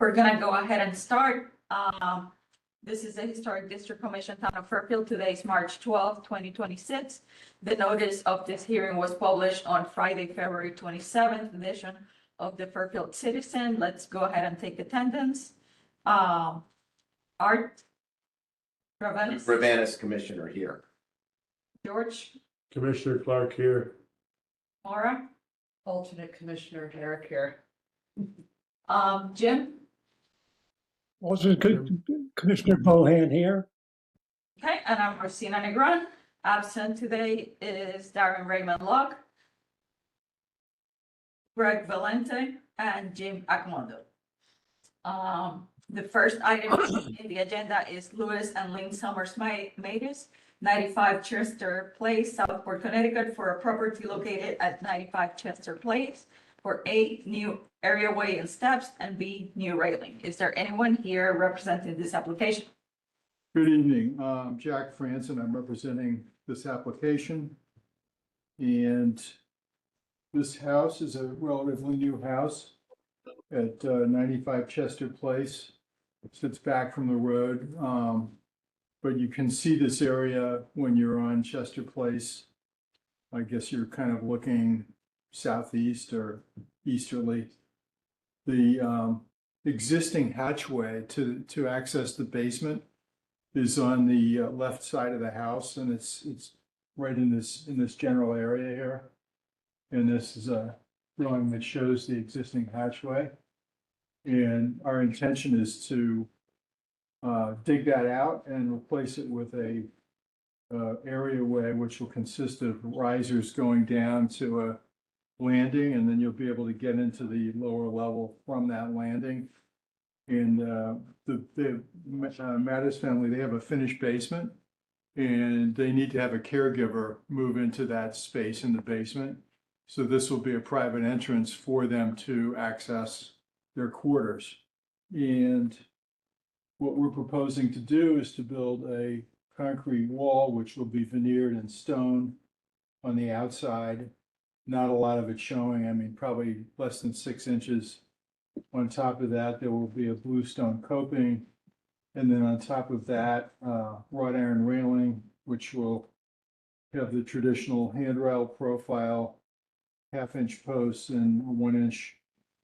We're gonna go ahead and start. This is the Historic District Commission, Town of Fairfield. Today is March 12th, 2026. The notice of this hearing was published on Friday, February 27th edition of the Fairfield Citizen. Let's go ahead and take attendance. Art Ravanis, Ravanis, Commissioner here. George, Commissioner Clark here. Maura, Alternate Commissioner Eric here. Jim. Also, Commissioner Bohan here. Okay, and I'm Rosina Negron. Absent today is Darren Raymond Locke, Greg Valente, and Jim Akmondo. The first item in the agenda is Lewis and Lynn Summers Matus, 95 Chester Place, Southport, Connecticut, for a property located at 95 Chester Place for A, new areaway and steps, and B, new railing. Is there anyone here representing this application? Good evening, I'm Jack Franson. I'm representing this application. And this house is a relatively new house at 95 Chester Place. It sits back from the road, but you can see this area when you're on Chester Place. I guess you're kind of looking southeast or easterly. The existing hatchway to access the basement is on the left side of the house, and it's right in this general area here. And this is a drawing that shows the existing hatchway. And our intention is to dig that out and replace it with a areaway, which will consist of risers going down to a landing, and then you'll be able to get into the lower level from that landing. And the Mattis family, they have a finished basement, and they need to have a caregiver move into that space in the basement. So this will be a private entrance for them to access their quarters. And what we're proposing to do is to build a concrete wall, which will be veneered in stone on the outside. Not a lot of it showing, I mean, probably less than 6 inches. On top of that, there will be a bluestone coping. And then on top of that, wrought iron railing, which will have the traditional handrail profile, 1/2-inch posts and 1-inch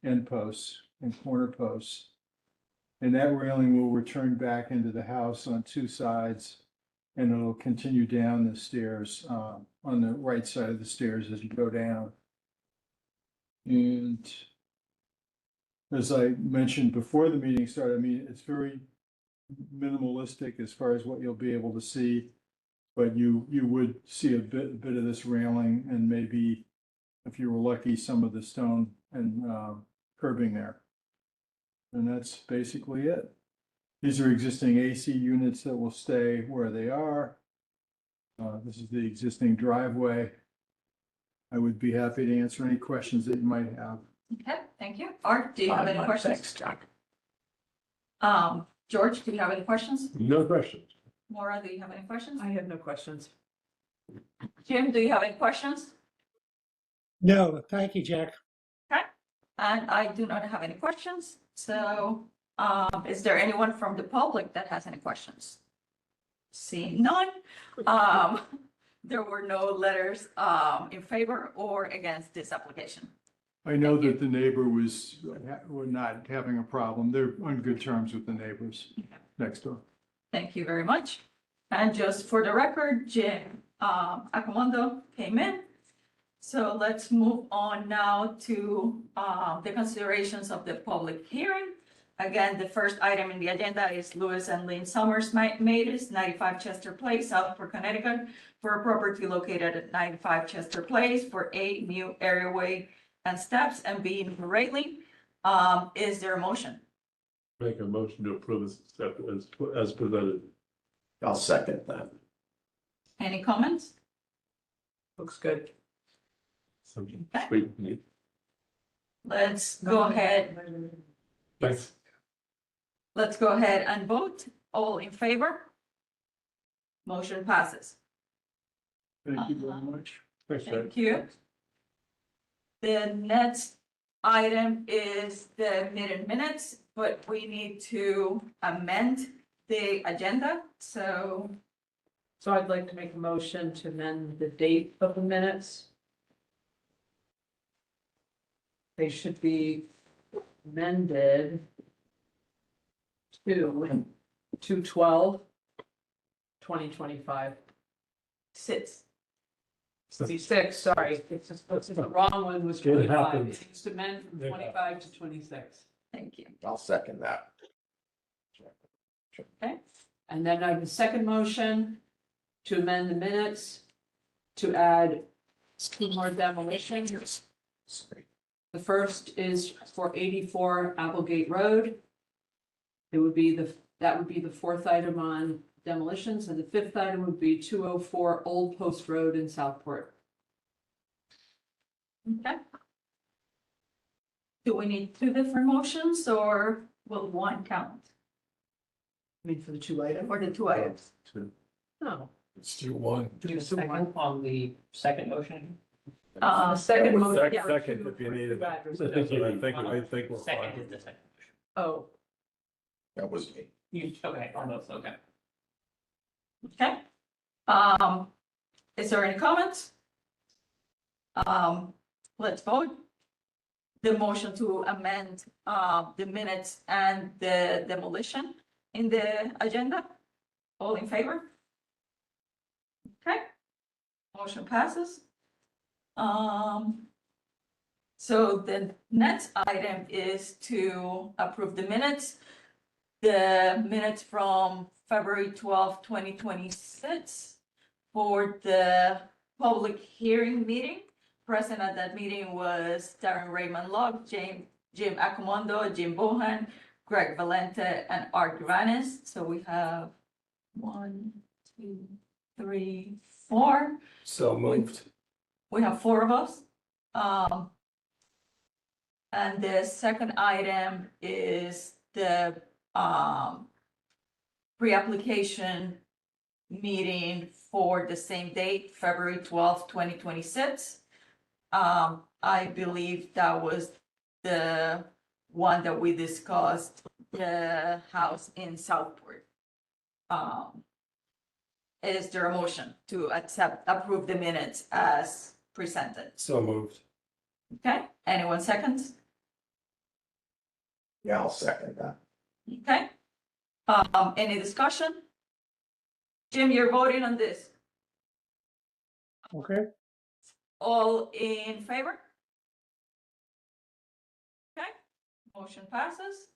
end posts and corner posts. And that railing will return back into the house on 2 sides, and it'll continue down the stairs on the right side of the stairs as you go down. And as I mentioned before the meeting started, I mean, it's very minimalistic as far as what you'll be able to see, but you would see a bit of this railing, and maybe, if you were lucky, some of the stone and curbing there. And that's basically it. These are existing AC units that will stay where they are. This is the existing driveway. I would be happy to answer any questions that you might have. Okay, thank you. Art, do you have any questions? Thanks, Jack. George, do you have any questions? No questions. Maura, do you have any questions? I have no questions. Jim, do you have any questions? No, thank you, Jack. And I do not have any questions. So, is there anyone from the public that has any questions? Seeing none, there were no letters in favor or against this application. I know that the neighbor was not having a problem. They're on good terms with the neighbors next door. Thank you very much. And just for the record, Jim Akmondo came in. So let's move on now to the considerations of the public hearing. Again, the first item in the agenda is Lewis and Lynn Summers Matus, 95 Chester Place, Southport, Connecticut, for a property located at 95 Chester Place for A, new areaway and steps, and B, new railing. Is there a motion? Make a motion to approve this step as presented. I'll second that. Any comments? Looks good. Something sweet. Let's go ahead. Thanks. Let's go ahead and vote. All in favor? Motion passes. Thank you very much. Thanks, Jack. Thank you. The next item is the meeting minutes, but we need to amend the agenda, so So I'd like to make a motion to amend the date of the minutes. They should be amended to 2/12/2025. sits. 26, sorry, it's just, the wrong one was It 25. happens. It needs to amend from 25 to 26. Thank you. I'll second that. And then I have a second motion to amend the minutes to add two more demolitions. The first is for 84 Applegate Road. It would be that would be the fourth item on demolitions, and the fifth item would be 204 Old Post Road in Southport. Okay. Do we need two different motions or will one count I mean, for the two items? for the two items? No. Let's do one. Do a second on the second motion? The second motion. yeah. Second, if you need it. I think we're Second fine. is the second motion. Oh, That was me. Okay, almost, okay. Okay. Is there any comments? Let's vote. The motion to amend, the minutes and the demolition in the agenda. All in favor? Okay. Motion passes. So the next item is to approve the minutes. The minutes from February 12th, 2026 for the public hearing meeting. Present at that meeting was Darren Raymond Locke, Jim Accomando, Jim Bohan, Greg Valente, and Art Duranis. So we have 1, 2, 3, 4. So moved. We have 4 of us. And the second item is the pre-application meeting for the same date, February 12th, 2026. I believe that was the one that we discussed, the house in Southport. Is there a motion to approve the minutes as presented? So moved. Okay, anyone seconds? Yeah, I'll second that. Okay. Any discussion? Jim, you're voting on this. Okay, All in favor? Okay, motion passes.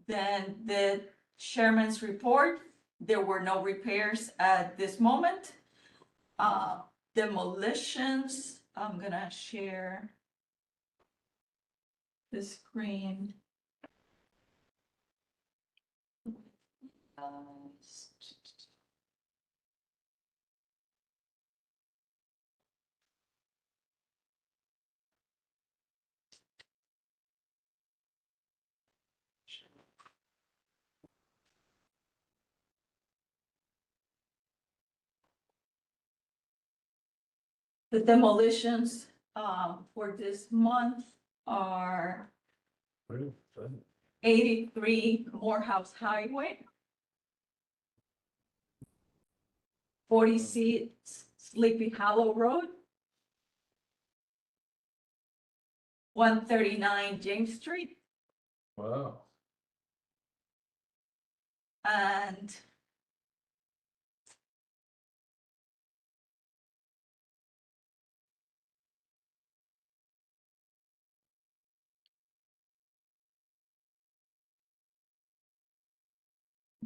Then the chairman's report, there were no repairs at this moment. Demolitions, I'm gonna share the screen. The demolitions for this month are 83 Morehouse Highway, 46 Sleepy Hollow Road, 139 James Street, Wow. and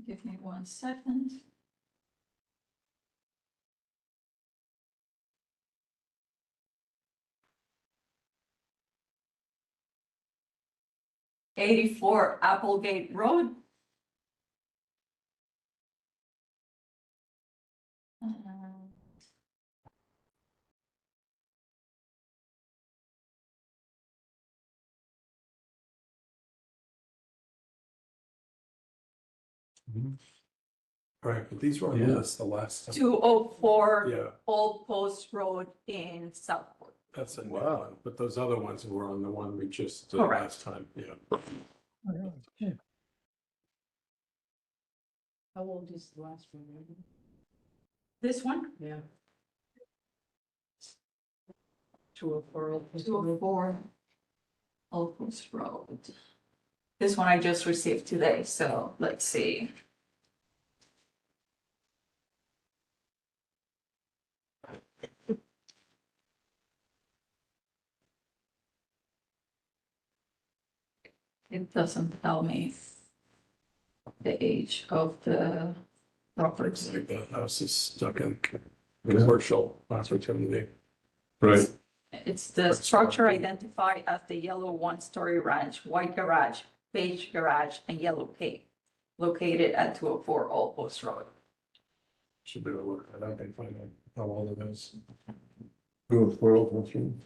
give me 1 second. '84 Applegate Road. Right, but these were, yes, the last. 204 Yeah, Old Post Road in Southport. That's a new Wow. one, but those other ones were on the one we just did Correct. last time, yeah. How old is the last one? This one, Yeah. 204 Old Post Road. 204 Old Post Road. This one I just received today, so let's see. It doesn't tell me the age of the property. Like the house is stuck in commercial opportunity. Right, It's the structure identified as the yellow one-story ranch, white garage, beige garage, and yellow cape, located at 204 Old Post Road. should be able to look that up and find out how old it is. Who, for old one?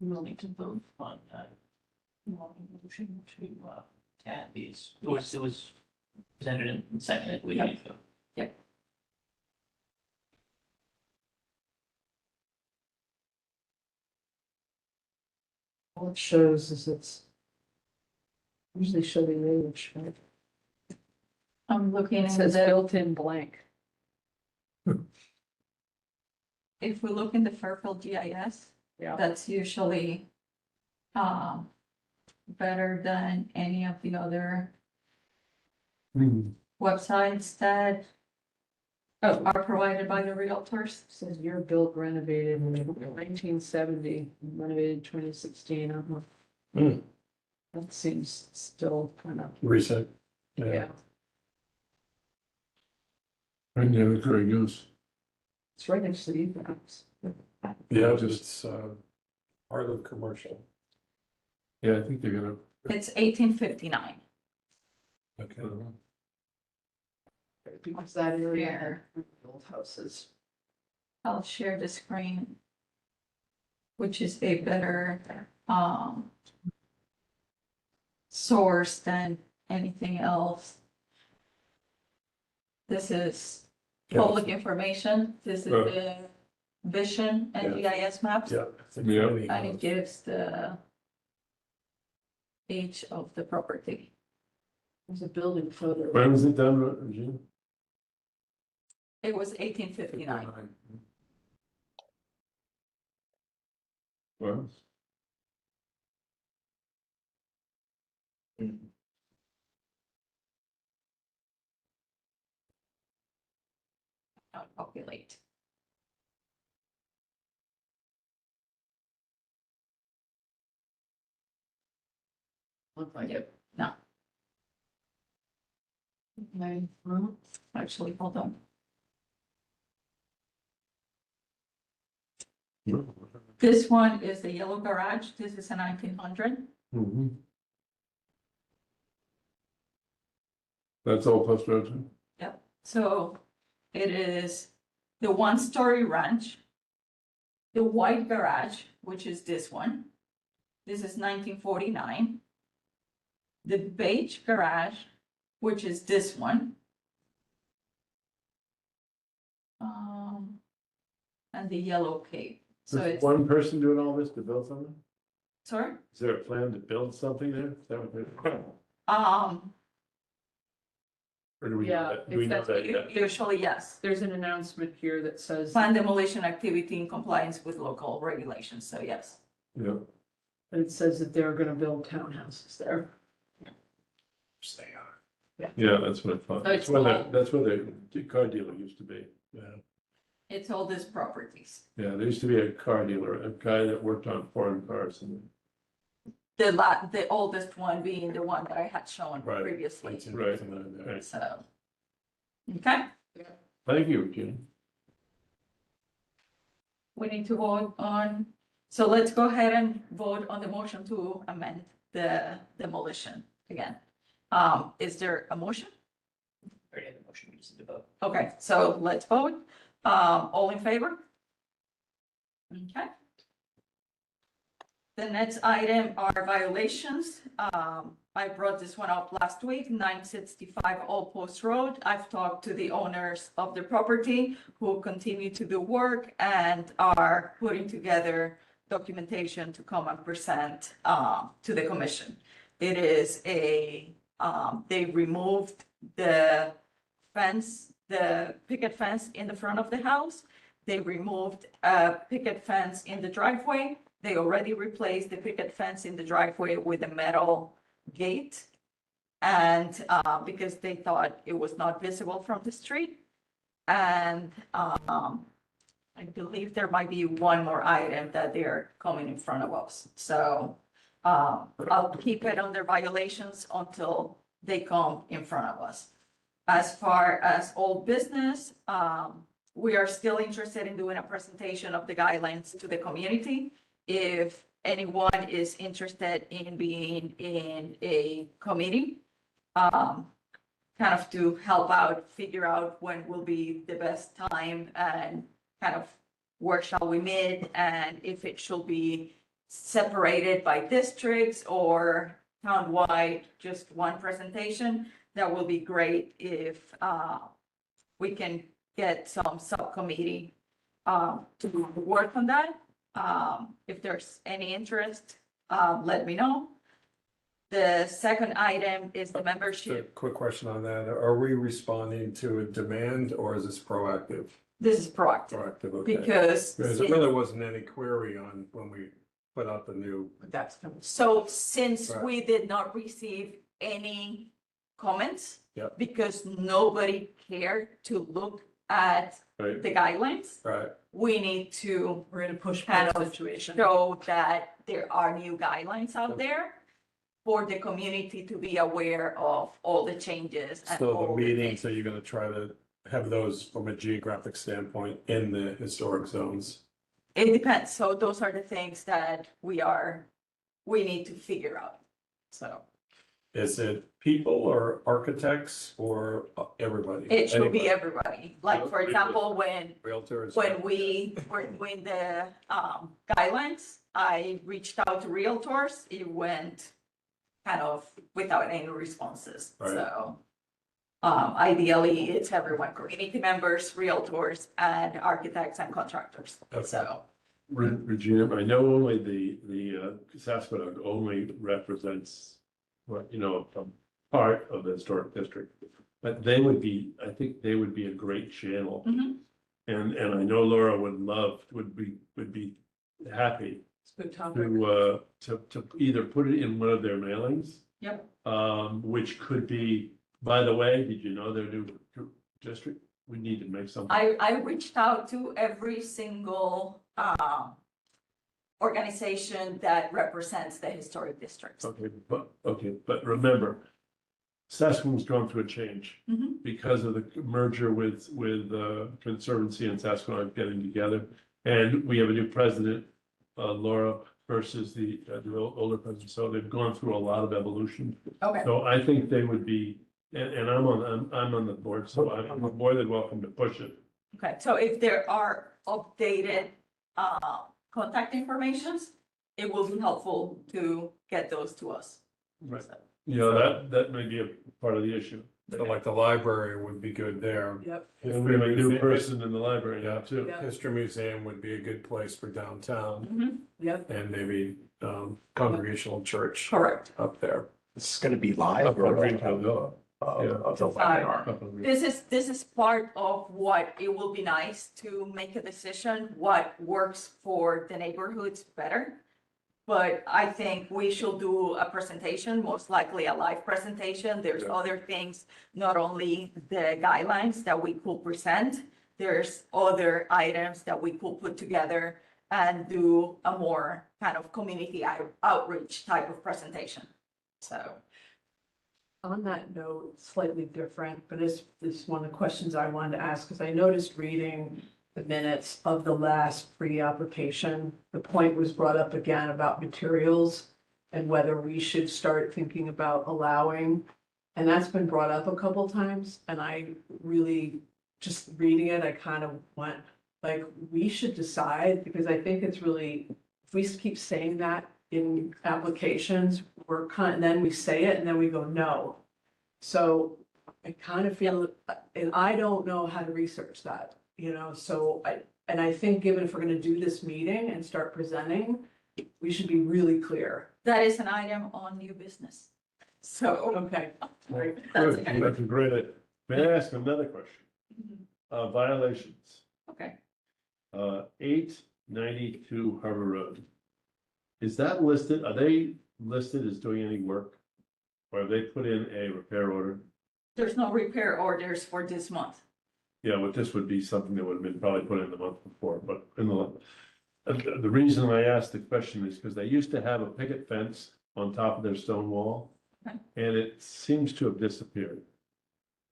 We'll need to vote on that. Motion to, add these, it was presented and seconded, we need to. All it shows is it's usually show the age, right? I'm looking It at says the, built-in blank. if we look in the Fairfield GIS, Yeah. that's usually better than any of the other websites that are provided by the realtors. Says year built renovated 1970, renovated 2016. Hmm. That seems still kind of, Recent, yeah. yeah. I know, very good. It's right next to the Ethan House. Yeah, it's, part of commercial. Yeah, I think they're gonna. It's 1859. Okay. Because that area Here. had old houses. I'll share the screen, which is a better source than anything else. This is public information. This is the Vision and GIS maps. Yeah. And it gives the age of the property. There's a building photo. When was it done, Regina? It was 1859. Well. Not populate. Look like Yep. it. No, Okay, well, actually, hold on. This one is the yellow garage. This is a 1900. Mhm. That's all Post Road too? Yep. So it is the one-story ranch, the white garage, which is this one. This is 1949. The beige garage, which is this one. And the yellow cape. So Is it's, one person doing all this to build something? sorry, Is there a plan to build something there? Is that what they're- Or do we know Yeah, that? Do we know that yet? usually, yes. there's an announcement here that says, Plan demolition activity in compliance with local regulations, so yes. Yeah. it says that they're gonna build townhouses there. Stay on. Yeah, that's what I thought. So it's That's where the car dealer used to be. Yeah. It's all these properties. Yeah, there used to be a car dealer, a guy that worked on foreign cars and. The oldest one being the one that I had shown Right. previously, Right, right. so. Okay, Thank you, Jim. we need to vote on, so let's go ahead and vote on the motion to amend the demolition again. Is there a motion? Already had the motion, we just need to vote. Okay, so let's vote. All in favor? Okay. The next item are violations. I brought this one up last week, 965 Old Post Road. I've talked to the owners of the property who continue to do work and are putting together documentation to come and present to the commission. It is they removed the fence, the picket fence in the front of the house. They removed a picket fence in the driveway. They already replaced the picket fence in the driveway with a metal gate. And because they thought it was not visible from the street. And I believe there might be one more item that they're coming in front of us. So I'll keep it under violations until they come in front of us. As far as old business, we are still interested in doing a presentation of the guidelines to the community. If anyone is interested in being in a committee, kind of to help out, figure out when will be the best time and kind of where shall we meet and if it should be separated by districts or townwide, just one presentation, that will be great if we can get some subcommittee to work on that. If there's any interest, let me know. The second item is the Just a membership. quick question on that. Are we responding to a demand or is this proactive? This is proactive Proactive, okay. because Because there really wasn't any query on when we put out the new. That's coming. so since Right. we did not receive any comments, Yep. because nobody cared to look at Right. the guidelines, Right, we need to We're in a push Kind pull of situation. show that there are new guidelines out there for the community to be aware of all the changes. And so all the meetings, things. so you're gonna try to have those from a geographic standpoint in the historic zones? It depends. So those are the things that we need to figure out. So Is it people or architects or everybody? it should be Anybody? everybody. Like, for example, when Realtors? we were doing the guidelines, I reached out to realtors. It went kind of without any responses. Right. So ideally, it's everyone, community members, realtors, and architects and contractors. Okay. So Regina, I know only the Saskatoon only represents, what, a part of the historic district. But they would be, I think they would be a great channel. Mhm. And I know Laura would be happy It's a good topic. to either put it in one of their mailings. Yep. Which could be, by the way, did you know their new district? We need to make something. I reached out to every single organization that represents the historic districts. Okay, but remember, Saskatoon's gone through a change Mhm. because of the merger with Conservancy and Saskatoon getting together. And we have a new president, Laura, versus the older president. So they've gone through a lot of evolution. Okay. So I think they would be, and I'm on the board, so I'm more than welcome to push it. Okay, so if there are updated contact informations, it will be helpful to get those to us. Right. So, That may be a part of the issue. So like the library would be good there. Yep. And we have a new person in the library now too. Yeah. History Museum would be a good place for downtown mhm, Yep. and maybe Congregational Church correct. up there. This is gonna be live or? This is part of what it will be nice to make a decision, what works for the neighborhoods better. But I think we should do a presentation, most likely a live presentation. There's Yeah. other things, not only the guidelines that we could present. There's other items that we could put together and do a more kind of community outreach type of presentation. So, On that note, slightly different, but this is one of the questions I wanted to ask, because I noticed reading the minutes of the last pre-application, the point was brought up again about materials and whether we should start thinking about allowing, and that's been brought up a couple times, and I really, just reading it, I kind of went, like, we should decide, because I think it's really, if we keep saying that, in applications, we're kind, and then we say it and then we go, no. So I kind of feel, and I don't know how to research that, so I think given if we're gonna do this meeting and start presenting, we should be really clear. That is an item on new business. So, Okay, great. That's Good, okay. that's a great idea. May I ask another question? Violations, okay. 892 Harbor Road. Is that listed, are they listed as doing any work? Or have they put in a repair order? There's no repair orders for this month. Yeah, but this would be something that would have been probably put in the month before, but in the reason I asked the question is because they used to have a picket fence on top of their stone wall. Okay. And it seems to have disappeared.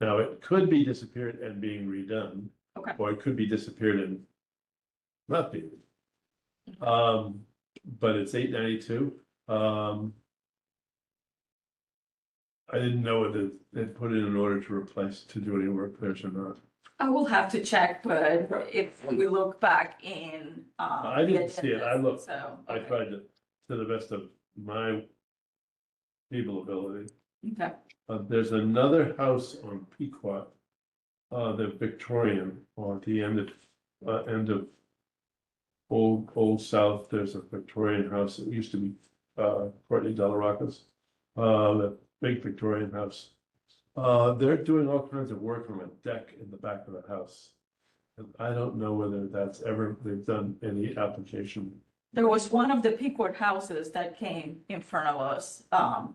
Now, it could be disappeared and being redone. Okay. Or it could be disappeared and not being. But it's 892. I didn't know whether they put in an order to replace, to do any work there or not. I will have to check, but if we look back in. I didn't see it. I agendas, looked. So. I okay. tried to the best of my feeble ability. Okay, There's another house on Pequot, the Victorian, or at the end of Old South, there's a Victorian house that used to be, Courtney Delarocca's, the big Victorian house. They're doing all kinds of work on a deck in the back of the house. And I don't know whether they've done any application. there was one of the Pequot houses that came in front of us,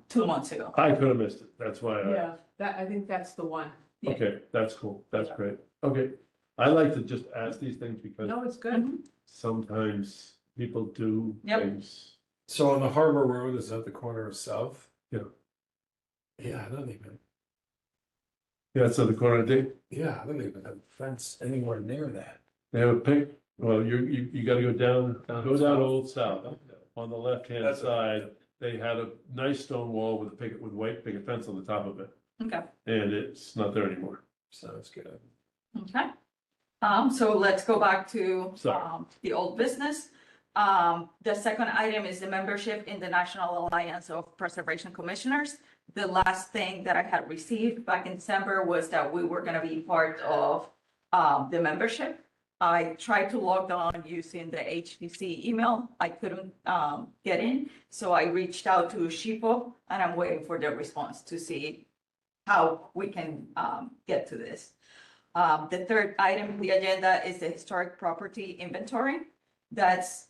2 months ago. I could have missed it, that's why Yeah, I think that's the one. Yeah. okay, that's cool, that's great, okay. I like to just ask these things because No, it's good. sometimes people do Yep. things. So on the Harbor Road, is that the corner of South? Yeah. Yeah, I don't even, Yeah, so the corner, they I don't even have a fence anywhere near that. have a pick, well, you gotta go down South. Old South. On the left-hand That's side, okay. they had a nice stone wall with a picket, with white picket fence on the top of it, Okay, and it's not there anymore. Sounds good. okay. So let's go back to, Sorry. the old business. The second item is the membership in the National Alliance of Preservation Commissioners. The last thing that I had received back in December was that we were gonna be part of, the membership. I tried to log on using the HTC email. I couldn't, get in, so I reached out to SHPO and I'm waiting for their response to see how we can, get to this. The third item on the agenda is the historic property inventory. That's,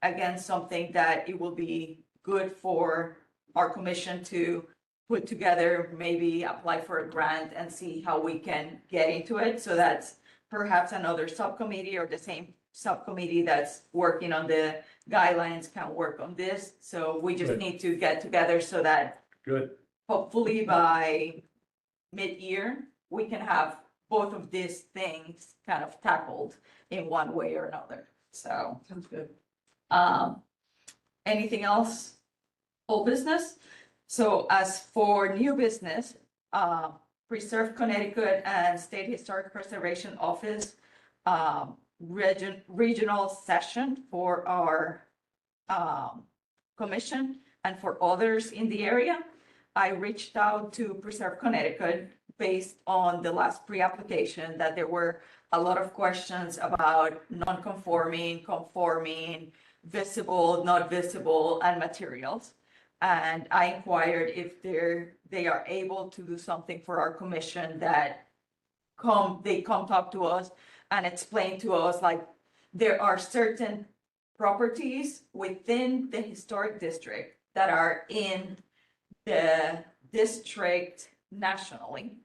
again, something that it will be good for our commission to put together, maybe apply for a grant and see how we can get into it. So that's perhaps another subcommittee or the same subcommittee that's working on the guidelines can work on this. So we just Right. need to get together so that Good, hopefully by mid-year, we can have both of these things kind of tackled in one way or another. So, Sounds good. anything else? Old business? So as for new business, Preserve Connecticut and State Historic Preservation Office, regional session for our, commission and for others in the area. I reached out to Preserve Connecticut based on the last pre-application that there were a lot of questions about non-conforming, conforming, visible, not visible, and materials. And I inquired if they are able to do something for our commission that they come talk to us and explain to us, like, there are certain properties within the historic district that are in the district nationally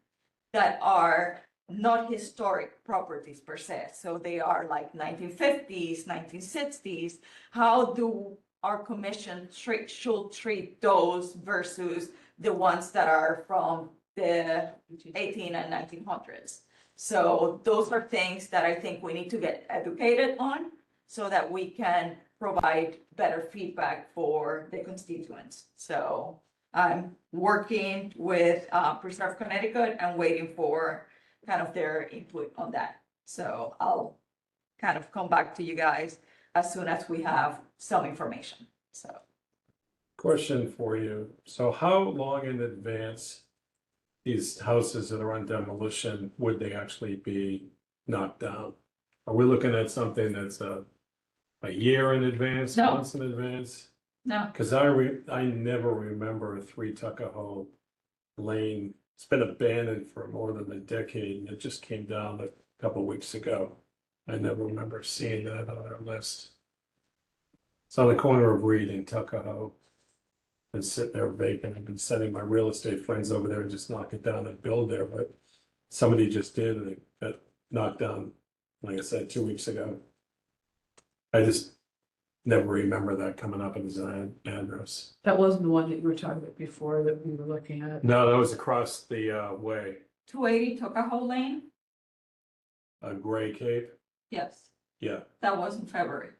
that are not historic properties per se. So they are like 1950s, 1960s. How do our commission should treat those versus the ones that are from the 18 and 1900s? So those are things that I think we need to get educated on so that we can provide better feedback for the constituents. So I'm working with Preserve Connecticut and waiting for kind of their input on that. So I'll kind of come back to you guys as soon as we have some information. So Question for you. So how long in advance these houses that are on demolition, would they actually be knocked down? Are we looking at something that's a year in advance, No. months in advance? No, Cause I never remember 3 Tuckahoe Lane. It's been abandoned for more than a decade and it just came down a couple of weeks ago. I never remember seeing that on our list. It's on the corner of Reed and Tuckahoe. Been sitting there vacant. I've been sending my real estate friends over there and just knock it down and build there, but somebody just did and it got knocked down, like I said, 2 weeks ago. I just never remember that coming up as an address. That wasn't the one that you were talking about before that we were looking at. No, that was across the way, 280 Tuckahoe Lane? Gray Cape. Yes, Yeah, that was in February.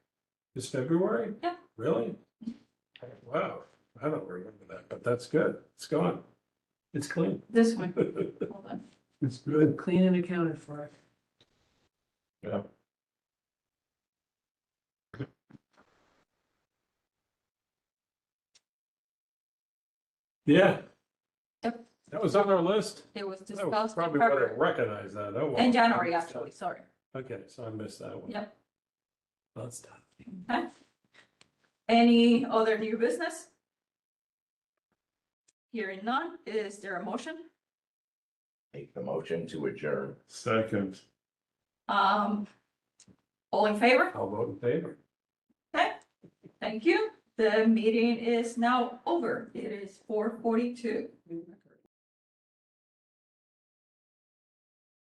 it's February? Yeah. Really? Wow, I don't remember that, but that's good. It's gone. It's clean. This one, hold on. It's good. Clean and accounted for. Yeah. Yeah. Yep. That was on our list. It was I discussed in probably would have February, recognized that. Oh, well. in January, actually, sorry. Okay, so I missed that one. Yep. That's done. Okay. Any other new business? Hearing none, is there a motion? Make the motion to adjourn. Second. All in favor? I'll vote in favor. Okay, thank you. The meeting is now over. It is 4:42.